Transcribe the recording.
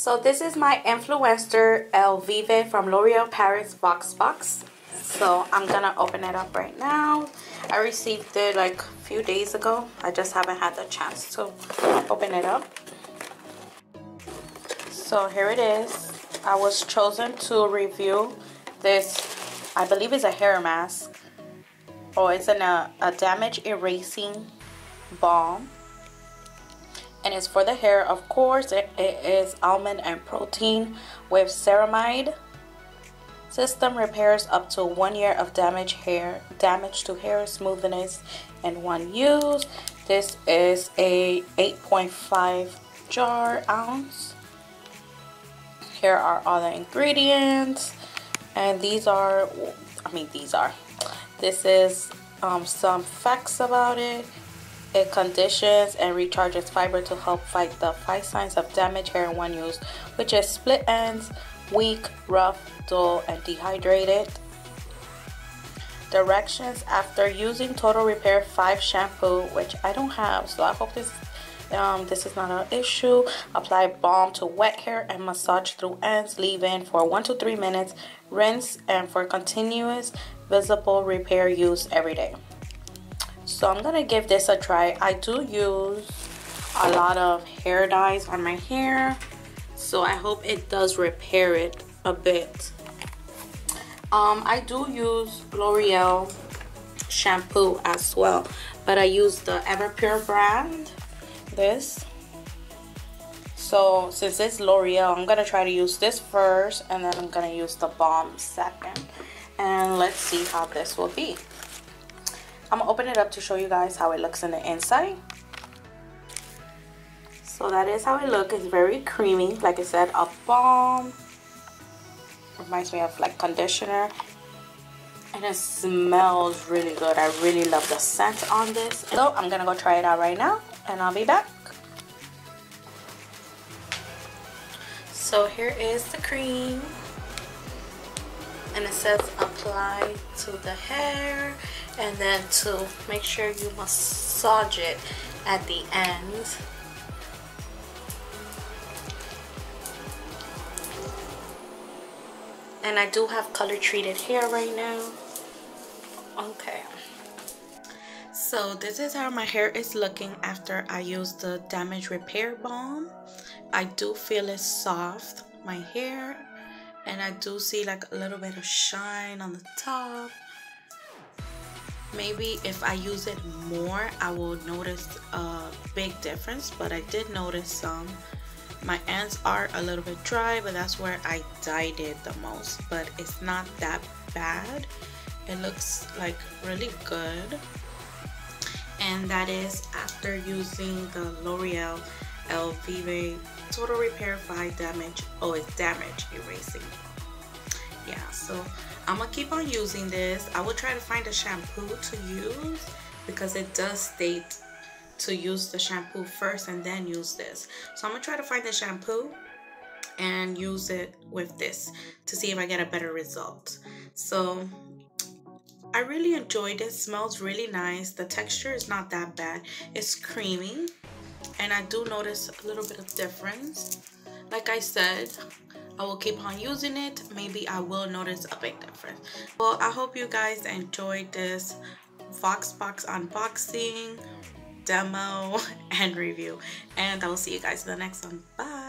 So this is my Influenster Elvive from Loreal Paris Voxbox. So I'm gonna open it up right now. I received it like a few days ago. I just haven't had the chance to open it up. So here it is. I was chosen to review this, I believe it's a hair mask. Oh, it's a damage erasing balm. And it's for the hair, of course. It is almond and protein with ceramide. System repairs up to 1 year of damage to hair smoothness in one use. This is a 8.5 ounce. Here are all the ingredients, and this is some facts about it. It conditions and recharges fiber to help fight the 5 signs of damaged hair in one use, which is split ends, weak, rough, dull, and dehydrated. Directions after using Total Repair 5 shampoo, which I don't have, so I hope this is not an issue. Apply balm to wet hair and massage through ends. Leave in for 1 to 3 minutes. Rinse, and for continuous visible repair, use every day. So I'm gonna give this a try. I do use a lot of hair dyes on my hair, so I hope it does repair it a bit. I do use Loreal shampoo as well, but I use the Everpure brand. This. So since it's Loreal, I'm gonna try to use this first, and then I'm gonna use the balm second, and let's see how this will be. I'm gonna open it up to show you guys how it looks in the inside. So that is how it looks. It's very creamy. Like I said, a balm. Reminds me of like conditioner. And it smells really good. I really love the scent on this. So I'm gonna go try it out right now, and I'll be back. So here is the cream. And it says apply to the hair, and then to make sure you massage it at the end. And I do have color treated hair right now. Okay. So this is how my hair is looking after I use the damage repair balm. I do feel it soft, my hair. And I do see like a little bit of shine on the top. Maybe if I use it more, I will notice a big difference, but I did notice some. My ends are a little bit dry, but that's where I dyed it the most, but it's not that bad. It looks like really good. And that is after using the L'Oreal Elvive Total Repair 5 damage. Oh, it's damage erasing. Yeah, so I'm gonna keep on using this. I will try to find a shampoo to use, because it does state to use the shampoo first and then use this. So I'm gonna try to find the shampoo and use it with this to see if I get a better result. So I really enjoyed it. Smells really nice. The texture is not that bad. It's creamy, and I do notice a little bit of difference. Like I said, I will keep on using it. Maybe I will notice a big difference. Well, I hope you guys enjoyed this Voxbox unboxing, demo, and review. And I will see you guys in the next one. Bye.